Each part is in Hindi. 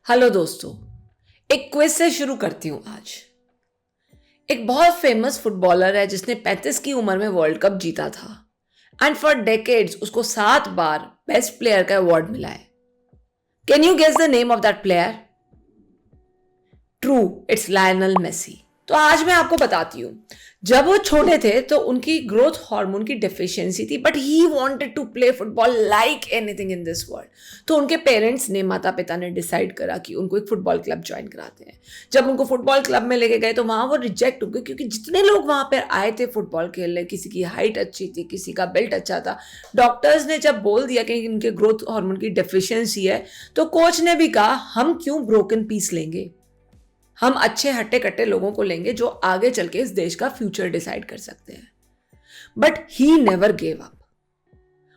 हेलो दोस्तों, एक क्विज से शुरू करती हूं आज। एक बहुत फेमस फुटबॉलर है जिसने 35 की उम्र में वर्ल्ड कप जीता था एंड फॉर डेकेड्स उसको 7 बार बेस्ट प्लेयर का अवार्ड मिला है। Can you guess the name of that player? True, it's Lionel Messi. तो आज मैं आपको बताती हूँ, जब वो छोटे थे तो उनकी ग्रोथ हार्मोन की डेफिशिएंसी थी, but he wanted to play football like anything in this world. तो उनके पेरेंट्स ने, माता पिता ने डिसाइड करा कि उनको एक फुटबॉल क्लब ज्वाइन कराते हैं। जब उनको फुटबॉल क्लब में लेके गए तो वहां वो रिजेक्ट हो गए, क्योंकि जितने लोग वहां पर आए थे फुटबॉल खेलने, किसी की हाइट अच्छी थी, किसी का बिल्ट अच्छा था। डॉक्टर्स ने जब बोल दिया कि इनके ग्रोथ हार्मोन की डेफिशिएंसी है, तो कोच ने भी कहा हम क्यों ब्रोकन पीस लेंगे, हम अच्छे हट्टे कट्टे लोगों को लेंगे जो आगे चल के इस देश का फ्यूचर डिसाइड कर सकते हैं। But he never gave up.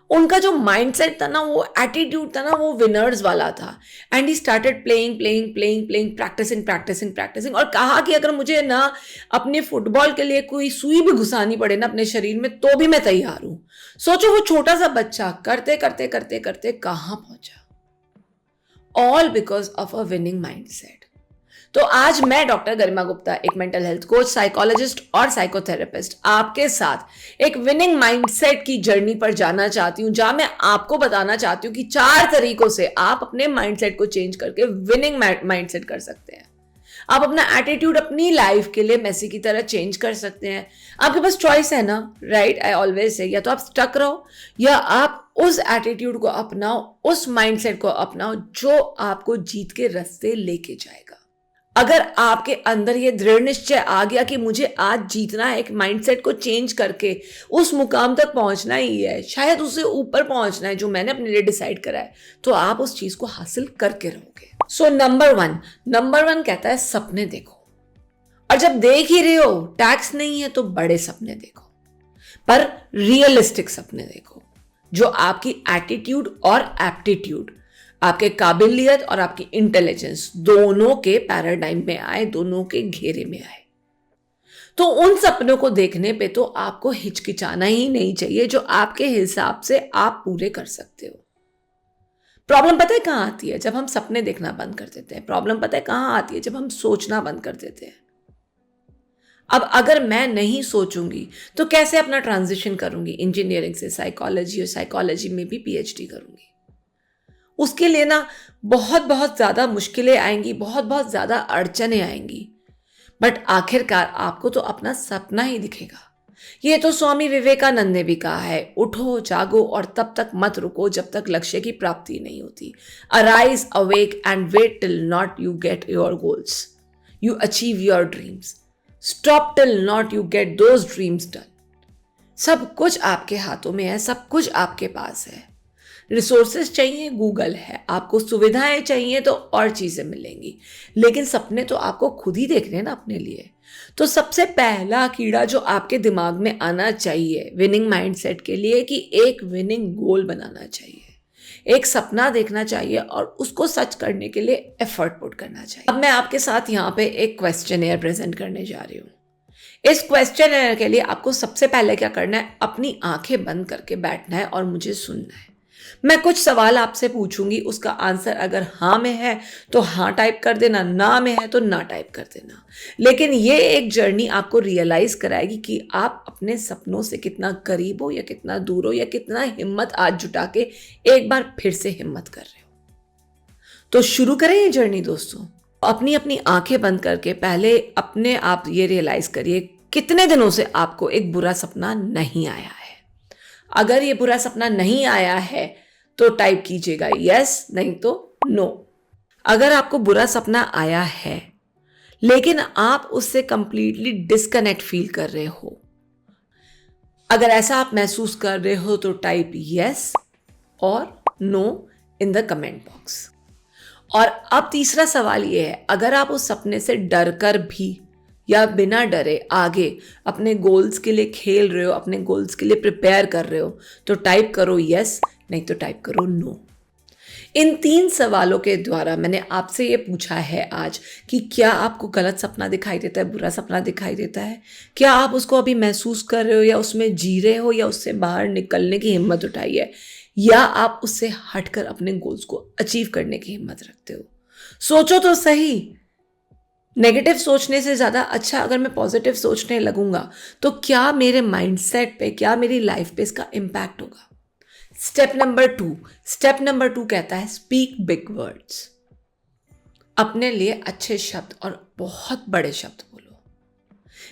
उनका जो माइंडसेट था ना, वो एटीट्यूड था ना, वो विनर्स वाला था। And he started playing playing playing playing, practising practising practising, और कहा कि अगर मुझे ना अपने फुटबॉल के लिए कोई सुई भी घुसानी पड़े ना अपने शरीर में, तो भी मैं तैयार हूं। सोचो, वो छोटा सा बच्चा करते करते करते करते कहां पहुंचा, all because of a winning mindset. तो आज मैं डॉक्टर गरिमा गुप्ता, एक मेंटल हेल्थ कोच, साइकोलॉजिस्ट और साइकोथेरेपिस्ट, आपके साथ एक विनिंग माइंडसेट की जर्नी पर जाना चाहती हूं, जहां मैं आपको बताना चाहती हूं कि 4 तरीकों से आप अपने माइंडसेट को चेंज करके विनिंग माइंडसेट कर सकते हैं। आप अपना एटीट्यूड अपनी लाइफ के लिए मेसी की तरह चेंज कर सकते हैं। आपके पास चॉइस है ना, राइट? आई ऑलवेज से, या तो आप स्टक रहो या आप उस एटीट्यूड को अपनाओ, उस माइंडसेट को अपनाओ जो आपको जीत के रास्ते लेके जाएगा। अगर आपके अंदर ये दृढ़ निश्चय आ गया कि मुझे आज जीतना है, एक माइंडसेट को चेंज करके उस मुकाम तक पहुंचना ही है, शायद उससे ऊपर पहुंचना है जो मैंने अपने लिए डिसाइड करा है, तो आप उस चीज को हासिल करके रहोगे। सो नंबर वन कहता है सपने देखो। और जब देख ही रहे हो, टैक्स नहीं है तो बड़े सपने देखो, पर रियलिस्टिक सपने देखो जो आपकी एटीट्यूड और एप्टीट्यूड, आपके काबिलियत और आपकी इंटेलिजेंस दोनों के पैराडाइम में आए, दोनों के घेरे में आए। तो उन सपनों को देखने पे तो आपको हिचकिचाना ही नहीं चाहिए, जो आपके हिसाब से आप पूरे कर सकते हो। प्रॉब्लम पता है कहां आती है? जब हम सपने देखना बंद कर देते हैं। प्रॉब्लम पता है कहां आती है? जब हम सोचना बंद कर देते हैं। अब अगर मैं नहीं सोचूंगी तो कैसे अपना ट्रांजिशन करूंगी? इंजीनियरिंग से साइकोलॉजी, और साइकोलॉजी में भी पीएचडी करूंगी। उसके लिए ना बहुत बहुत ज्यादा मुश्किलें आएंगी, बहुत बहुत ज्यादा अड़चने आएंगी, बट आखिरकार आपको तो अपना सपना ही दिखेगा। ये तो स्वामी विवेकानंद ने भी कहा है, उठो जागो और तब तक मत रुको जब तक लक्ष्य की प्राप्ति नहीं होती। Arise awake and wait till not you get your goals, you achieve your dreams. Stop till not you get those dreams done. सब कुछ आपके हाथों में है, सब कुछ आपके पास है। रिसोर्सेज चाहिए, गूगल है। आपको सुविधाएं चाहिए तो और चीजें मिलेंगी, लेकिन सपने तो आपको खुद ही देखने हैं ना अपने लिए। तो सबसे पहला कीड़ा जो आपके दिमाग में आना चाहिए विनिंग माइंडसेट के लिए, कि एक विनिंग गोल बनाना चाहिए, एक सपना देखना चाहिए और उसको सच करने के लिए एफर्ट पुट करना चाहिए। अब मैं आपके साथ यहाँ पे एक क्वेश्चनएयर प्रेजेंट करने जा रही हूँ। इस क्वेश्चनएयर के लिए आपको सबसे पहले क्या करना है? अपनी आंखें बंद करके बैठना है और मुझे सुनना है। मैं कुछ सवाल आपसे पूछूंगी, उसका आंसर अगर हाँ में है तो हाँ टाइप कर देना, ना में है तो ना टाइप कर देना। लेकिन ये एक जर्नी आपको रियलाइज कराएगी कि आप अपने सपनों से कितना करीब हो या कितना दूर हो, या कितना हिम्मत आज जुटा के एक बार फिर से हिम्मत कर रहे हो। तो शुरू करें ये जर्नी दोस्तों। अपनी अपनी आंखें बंद करके पहले अपने आप ये रियलाइज करिए, कितने दिनों से आपको एक बुरा सपना नहीं आया है। अगर ये बुरा सपना नहीं आया है तो टाइप कीजिएगा यस, नहीं तो नो। अगर आपको बुरा सपना आया है लेकिन आप उससे कंप्लीटली डिस्कनेक्ट फील कर रहे हो, अगर ऐसा आप महसूस कर रहे हो तो टाइप यस और no in the comment box. और अब तीसरा सवाल ये है, अगर आप उस सपने से डर कर भी या बिना डरे आगे अपने गोल्स के लिए खेल रहे हो, अपने गोल्स के लिए प्रिपेयर कर रहे हो, तो टाइप करो यस, नहीं तो टाइप करो नो। इन 3 सवालों के द्वारा मैंने आपसे ये पूछा है आज कि क्या आपको गलत सपना दिखाई देता है, बुरा सपना दिखाई देता है? क्या आप उसको अभी महसूस कर रहे हो या उसमें जी रहे हो, या उससे बाहर निकलने की हिम्मत उठाई है, या आप उससे हटकर अपने गोल्स को अचीव करने की हिम्मत रखते हो? सोचो तो सही, नेगेटिव सोचने से ज़्यादा अच्छा अगर मैं पॉजिटिव सोचने लगूंगा तो क्या मेरे माइंडसेट पे, क्या मेरी लाइफ पे इसका इम्पैक्ट होगा। स्टेप नंबर टू कहता है स्पीक बिग वर्ड्स। अपने लिए अच्छे शब्द और बहुत बड़े शब्द बोलो।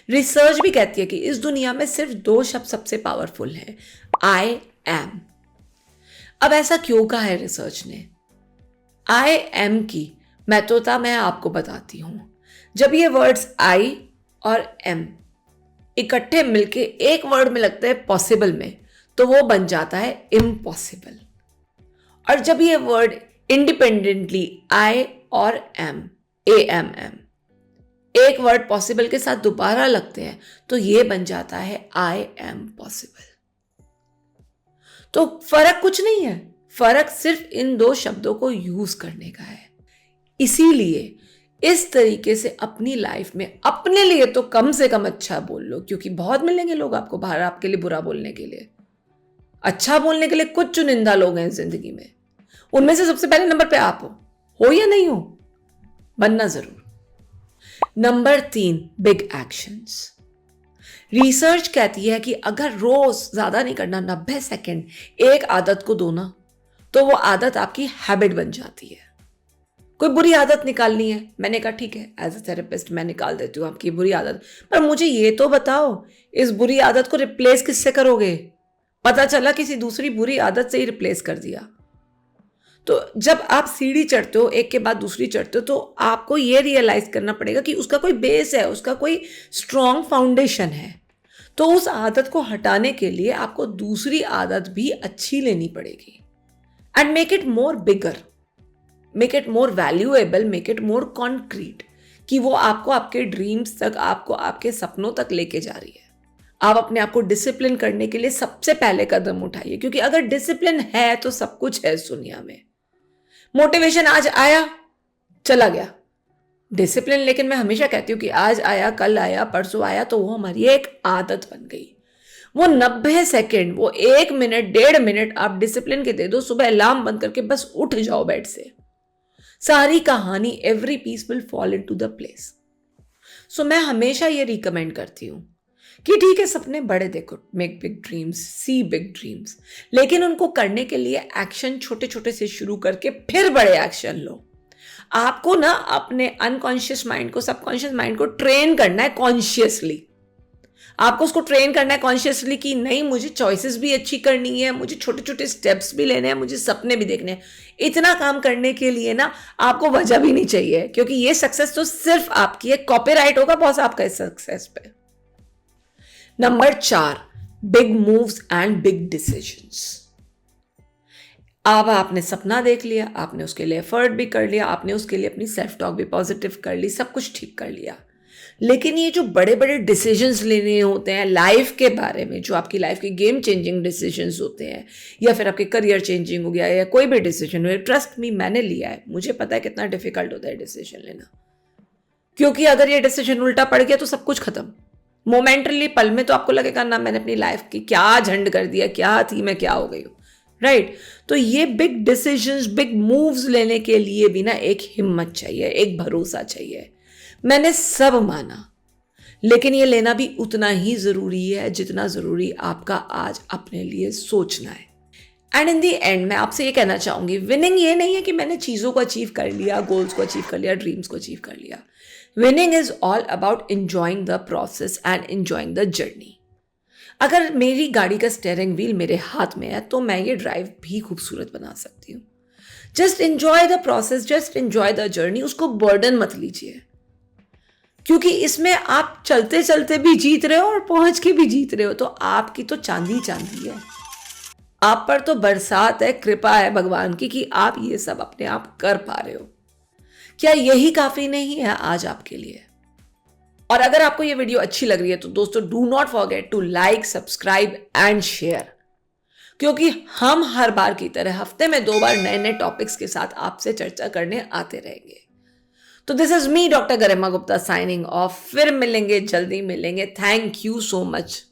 रिसर्च भी कहती है कि इस दुनिया में सिर्फ 2 शब्द सबसे पावरफुल हैं, आई एम। अब ऐसा क्यों कहा है रिसर्च ने? आई एम की महत्वता मैं आपको बताती हूं। जब ये वर्ड्स आई और एम इकट्ठे मिलके एक वर्ड में लगते हैं पॉसिबल में, तो वो बन जाता है इम्पॉसिबल। और जब ये वर्ड इंडिपेंडेंटली आई और एम, ए एम एम, एक वर्ड पॉसिबल के साथ दोबारा लगते हैं तो ये बन जाता है आई एम पॉसिबल। तो फर्क कुछ नहीं है, फर्क सिर्फ इन 2 शब्दों को यूज करने का है। इसीलिए इस तरीके से अपनी लाइफ में अपने लिए तो कम से कम अच्छा बोल लो, क्योंकि बहुत मिलेंगे लोग आपको बाहर आपके लिए बुरा बोलने के लिए। अच्छा बोलने के लिए कुछ चुनिंदा लोग हैं जिंदगी में, उनमें से सबसे पहले नंबर पे आप हो या नहीं हो, बनना जरूर। Number 3, big actions. रिसर्च कहती है कि अगर रोज ज्यादा नहीं करना, 90 सेकेंड एक आदत को दो ना, तो वो आदत आपकी हैबिट बन जाती है। कोई बुरी आदत निकालनी है, मैंने कहा ठीक है, एज अ थेरेपिस्ट मैं निकाल देती हूँ आपकी बुरी आदत, पर मुझे ये तो बताओ इस बुरी आदत को रिप्लेस किससे करोगे? पता चला किसी दूसरी बुरी आदत से ही रिप्लेस कर दिया। तो जब आप सीढ़ी चढ़ते हो, एक के बाद दूसरी चढ़ते हो, तो आपको ये रियलाइज करना पड़ेगा कि उसका कोई बेस है, उसका कोई स्ट्रॉन्ग फाउंडेशन है। तो उस आदत को हटाने के लिए आपको दूसरी आदत भी अच्छी लेनी पड़ेगी। And make it more bigger, make it more valuable, make it more concrete, कि वो आपको आपके ड्रीम्स तक, आपको आपके सपनों तक लेके जा रही है। आप अपने आप को डिसिप्लिन करने के लिए सबसे पहले कदम उठाइए, क्योंकि अगर डिसिप्लिन है तो सब कुछ है इस दुनिया में। मोटिवेशन आज आया चला गया, डिसिप्लिन लेकिन मैं हमेशा कहती हूँ कि आज आया, कल आया, परसों आया, तो वो हमारी एक आदत बन गई। वो 90 सेकेंड, वो 1 मिनट, 1.5 मिनट आप डिसिप्लिन के दे दो, सुबह अलार्म बंद करके बस उठ जाओ बेड से, सारी कहानी, every piece will fall into the place. सो मैं हमेशा ये रिकमेंड करती हूँ कि ठीक है सपने बड़े देखो, मेक बिग ड्रीम्स, सी बिग ड्रीम्स, लेकिन उनको करने के लिए एक्शन छोटे छोटे से शुरू करके फिर बड़े एक्शन लो। आपको ना अपने अनकॉन्शियस माइंड को, सबकॉन्शियस माइंड को ट्रेन करना है कॉन्शियसली। आपको उसको ट्रेन करना है कॉन्शियसली कि नहीं, मुझे चॉइसेस भी अच्छी करनी है, मुझे छोटे छोटे स्टेप्स भी लेने हैं, मुझे सपने भी देखने हैं। इतना काम करने के लिए ना आपको वजह भी नहीं चाहिए, क्योंकि ये सक्सेस तो सिर्फ आपकी है, कॉपीराइट होगा बॉस आपका इस सक्सेस पे। Number 4, big moves and big decisions. अब आपने सपना देख लिया, आपने उसके लिए एफर्ट भी कर लिया, आपने उसके लिए अपनी सेल्फ टॉक भी पॉजिटिव कर ली, सब कुछ ठीक कर लिया, लेकिन ये जो बड़े बड़े डिसीजंस लेने होते हैं लाइफ के बारे में, जो आपकी लाइफ के गेम चेंजिंग डिसीजंस होते हैं, या फिर आपके करियर चेंजिंग हो गया, या कोई भी डिसीजन हो, ट्रस्ट मी मैंने लिया है, मुझे पता है कितना डिफिकल्ट होता है डिसीजन लेना। क्योंकि अगर ये डिसीजन उल्टा पड़ गया तो सब कुछ खत्म। मोमेंटली, पल में तो आपको लगेगा ना मैंने अपनी लाइफ की क्या झंड कर दिया, क्या थी मैं, क्या हो गई हूँ, राइट। तो ये बिग डिसीजंस, बिग मूव्स लेने के लिए भी ना एक हिम्मत चाहिए, एक भरोसा चाहिए। मैंने सब माना, लेकिन ये लेना भी उतना ही जरूरी है जितना जरूरी आपका आज अपने लिए सोचना है। एंड इन दी एंड मैं आपसे ये कहना चाहूंगी, विनिंग ये नहीं है कि मैंने चीजों को अचीव कर लिया, गोल्स को अचीव कर लिया, ड्रीम्स को अचीव कर लिया। Winning is all about enjoying the process and enjoying the journey. अगर मेरी गाड़ी का स्टीयरिंग व्हील मेरे हाथ में है तो मैं ये ड्राइव भी खूबसूरत बना सकती हूँ। Just enjoy the process, just enjoy the journey, उसको बर्डन मत लीजिए, क्योंकि इसमें आप चलते चलते भी जीत रहे हो और पहुंच के भी जीत रहे हो, तो आपकी तो चांदी चांदी है, आप पर तो बरसात है, कृपा है भगवान की कि आप ये सब अपने आप कर पा रहे हो। क्या यही काफी नहीं है आज आपके लिए? और अगर आपको ये वीडियो अच्छी लग रही है तो दोस्तों do not forget to like, subscribe and share, क्योंकि हम हर बार की तरह हफ्ते में 2 बार नए नए टॉपिक्स के साथ आपसे चर्चा करने आते रहेंगे। तो this is me doctor Garima Gupta signing off. फिर मिलेंगे, जल्दी मिलेंगे। Thank you so much.